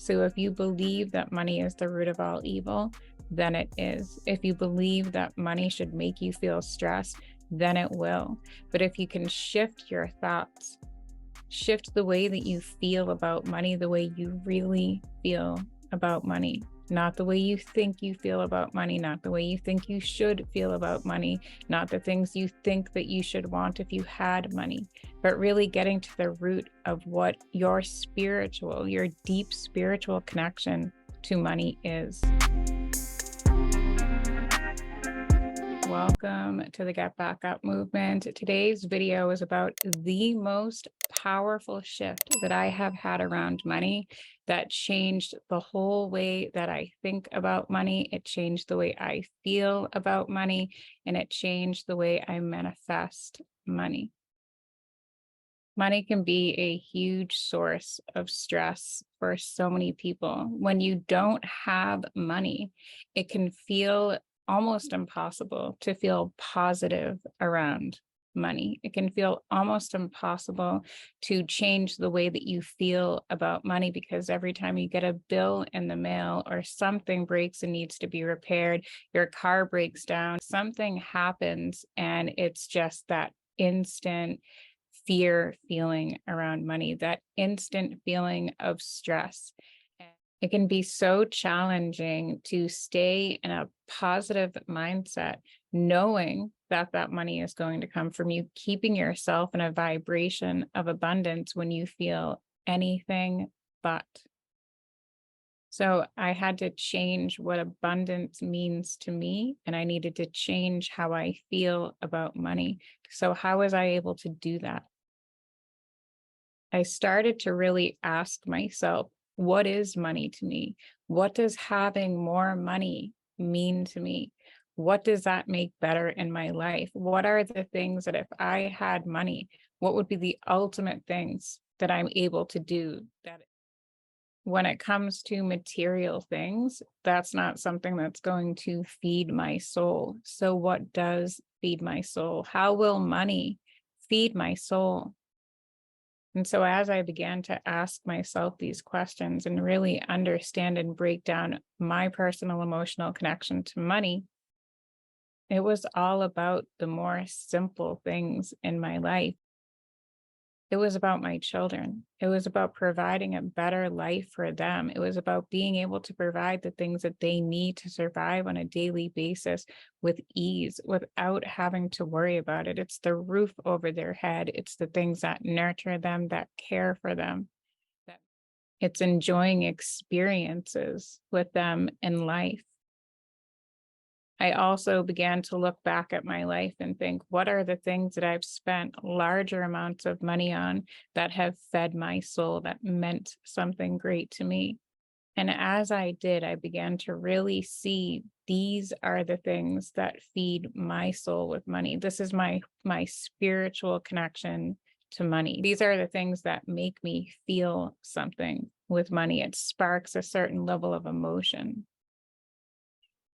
So if you believe that money is the root of all evil, then it is. If you believe that money should make you feel stressed, then it will. But if you can shift your thoughts, shift the way that you feel about money, the way you really feel about money, not the way you think you feel about money, not the way you think you should feel about money, not the things you think that you should want if you had money, but really getting to the root of what your deep spiritual connection to money is. Welcome to the Get Back Up movement. Today's video is about the most powerful shift that I have had around money that changed the whole way that I think about money. It changed the way I feel about money, and it changed the way I manifest money. Money can be a huge source of stress for so many people. When you don't have money, it can feel almost impossible to feel positive around money. It can feel almost impossible to change the way that you feel about money, because every time you get a bill in the mail or something breaks and needs to be repaired, your car breaks down, something happens, and it's just that instant fear feeling around money, that instant feeling of stress. It can be so challenging to stay in a positive mindset, knowing that that money is going to come from you, keeping yourself in a vibration of abundance when you feel anything but. So I had to change what abundance means to me, and I needed to change how I feel about money. So how was I able to do that? I started to really ask myself, what is money to me? What does having more money mean to me? What does that make better in my life? What are the things that if I had money, what would be the ultimate things that I'm able to do? That when it comes to material things, that's not something that's going to feed my soul. So what does feed my soul? How will money feed my soul? And so as I began to ask myself these questions and really understand and break down my personal emotional connection to money, it was all about the more simple things in my life. It was about my children. It was about providing a better life for them. It was about being able to provide the things that they need to survive on a daily basis with ease, without having to worry about it. It's the roof over their head. It's the things that nurture them, that care for them. It's enjoying experiences with them in life. I also began to look back at my life and think, what are the things that I've spent larger amounts of money on that have fed my soul, that meant something great to me? And as I did, I began to really see these are the things that feed my soul with money. This is my spiritual connection to money. These are the things that make me feel something with money. It sparks a certain level of emotion.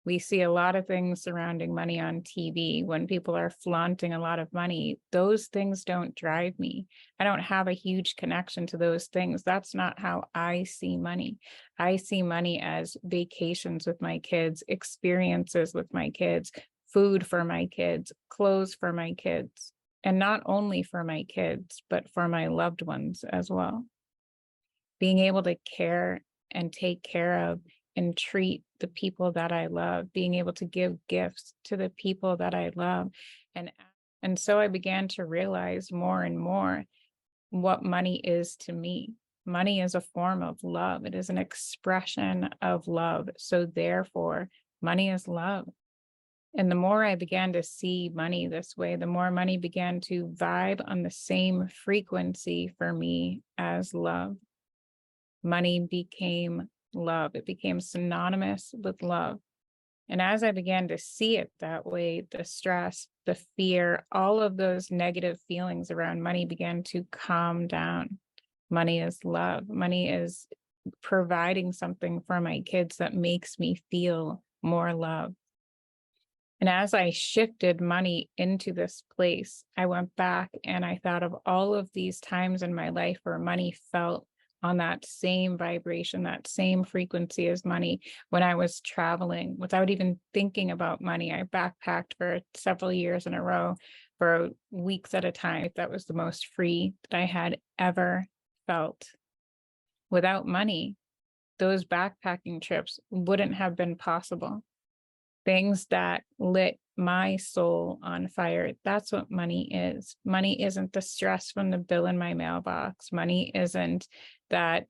We see a lot of things surrounding money on TV. When people are flaunting a lot of money, those things don't drive me. I don't have a huge connection to those things. That's not how I see money. I see money as vacations with my kids, experiences with my kids, food for my kids, clothes for my kids, and not only for my kids, but for my loved ones as well. Being able to care and take care of and treat the people that I love, being able to give gifts to the people that I love. And so I began to realize more and more what money is to me. Money is a form of love. It is an expression of love. So therefore, money is love. And the more I began to see money this way, the more money began to vibe on the same frequency for me as love. Money became love. It became synonymous with love. And as I began to see it that way, the stress, the fear, all of those negative feelings around money began to calm down. Money is love. Money is providing something for my kids that makes me feel more love. And as I shifted money into this place, I went back and I thought of all of these times in my life where money felt on that same vibration, that same frequency as money when I was traveling without even thinking about money. I backpacked for several years in a row for weeks at a time. That was the most free that I had ever felt. Without money, those backpacking trips wouldn't have been possible. Things that lit my soul on fire. That's what money is. Money isn't the stress from the bill in my mailbox. Money isn't that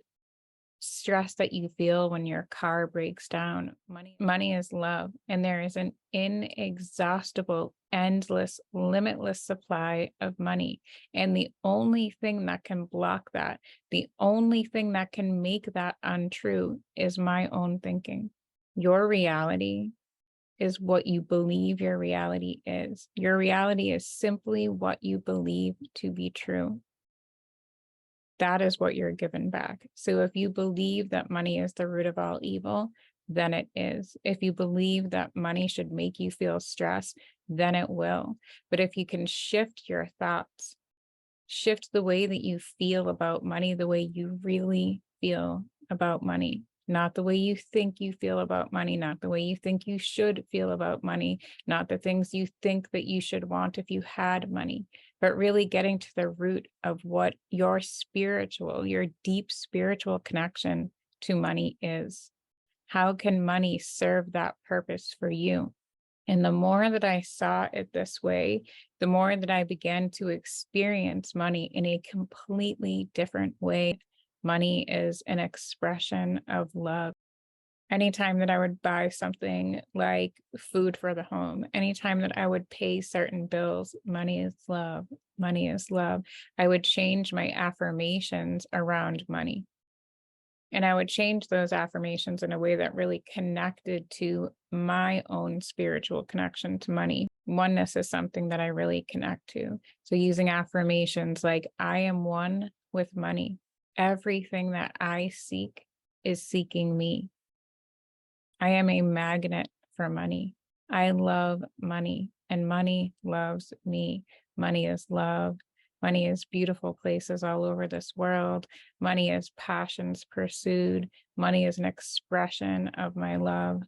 stress that you feel when your car breaks down. Money is love. And there is an inexhaustible, endless, limitless supply of money. And the only thing that can block that, the only thing that can make that untrue is my own thinking. Your reality is what you believe your reality is. Your reality is simply what you believe to be true. That is what you're given back. So if you believe that money is the root of all evil, then it is. If you believe that money should make you feel stress, then it will. But if you can shift your thoughts, shift the way that you feel about money, the way you really feel about money, not the way you think you feel about money, not the way you think you should feel about money, not the things you think that you should want if you had money, but really getting to the root of what your deep spiritual connection to money is. How can money serve that purpose for you? And the more that I saw it this way, the more that I began to experience money in a completely different way. Money is an expression of love. Anytime that I would buy something like food for the home, anytime that I would pay certain bills, money is love. Money is love. I would change my affirmations around money. And I would change those affirmations in a way that really connected to my own spiritual connection to money. Oneness is something that I really connect to. So using affirmations like, I am one with money. Everything that I seek is seeking me. I am a magnet for money. I love money, and money loves me. Money is love. Money is beautiful places all over this world. Money is passions pursued. Money is an expression of my love.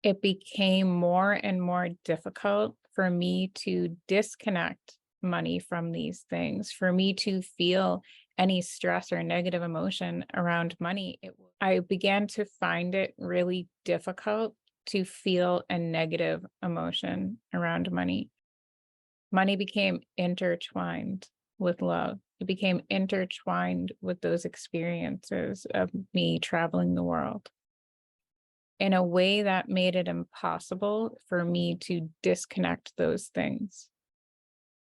It became more and more difficult for me to disconnect money from these things, for me to feel any stress or negative emotion around money. I began to find it really difficult to feel a negative emotion around money. Money became intertwined with love. It became intertwined with those experiences of me traveling the world in a way that made it impossible for me to disconnect those things.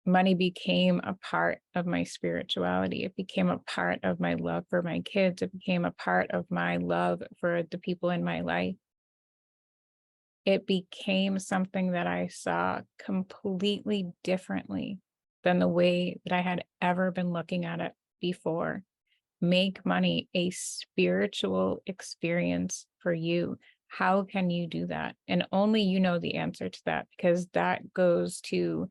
Money became a part of my spirituality. It became a part of my love for my kids. It became a part of my love for the people in my life. It became something that I saw completely differently than the way that I had ever been looking at it before. Make money a spiritual experience for you. How can you do that? And only you know the answer to that, because that goes to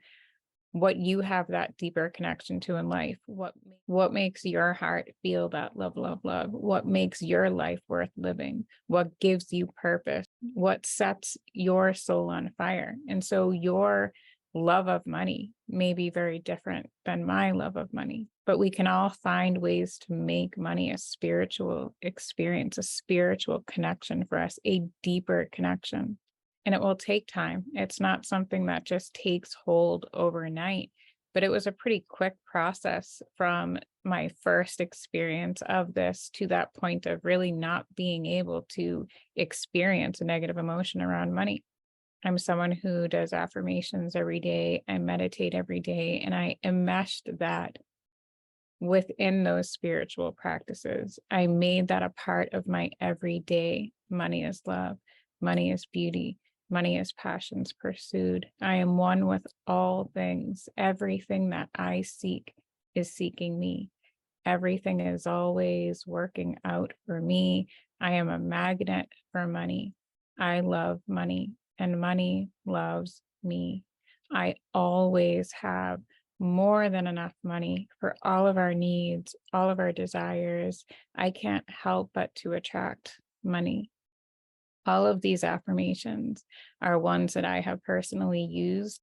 what you have that deeper connection to in life. What makes your heart feel that love, love, love? What makes your life worth living? What gives you purpose? What sets your soul on fire? And so your love of money may be very different than my love of money, but we can all find ways to make money a spiritual experience, a spiritual connection for us, a deeper connection. And it will take time. It's not something that just takes hold overnight, but it was a pretty quick process from my first experience of this to that point of really not being able to experience a negative emotion around money. I'm someone who does affirmations every day. I meditate every day, and I enmeshed that within those spiritual practices. I made that a part of my everyday. Money is love. Money is beauty. Money is passions pursued. I am one with all things. Everything that I seek is seeking me. Everything is always working out for me. I am a magnet for money. I love money, and money loves me. I always have more than enough money for all of our needs, all of our desires. I can't help but to attract money. All of these affirmations are ones that I have personally used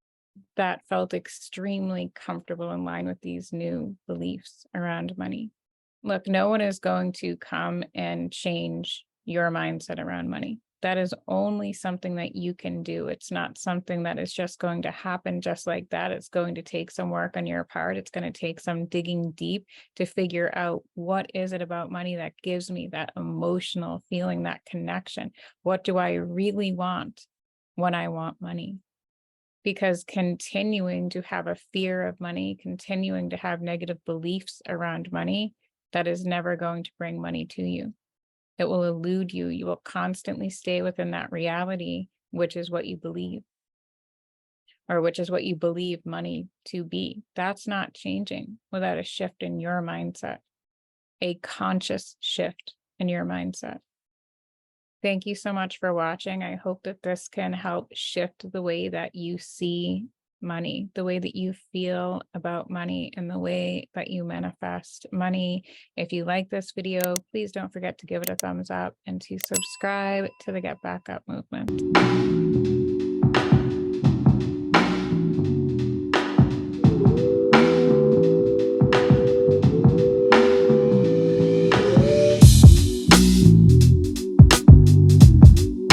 that felt extremely comfortable in line with these new beliefs around money. Look, no one is going to come and change your mindset around money. That is only something that you can do. It's not something that is just going to happen just like that. It's going to take some work on your part. It's going to take some digging deep to figure out what is it about money that gives me that emotional feeling, that connection. What do I really want when I want money? Because continuing to have a fear of money, continuing to have negative beliefs around money, that is never going to bring money to you. It will elude you. You will constantly stay within that reality, which is what you believe, or which is what you believe money to be. That's not changing without a shift in your mindset, a conscious shift in your mindset. Thank you so much for watching. I hope that this can help shift the way that you see money, the way that you feel about money, and the way that you manifest money. If you like this video, please don't forget to give it a thumbs up and to subscribe to the Get Back Up movement.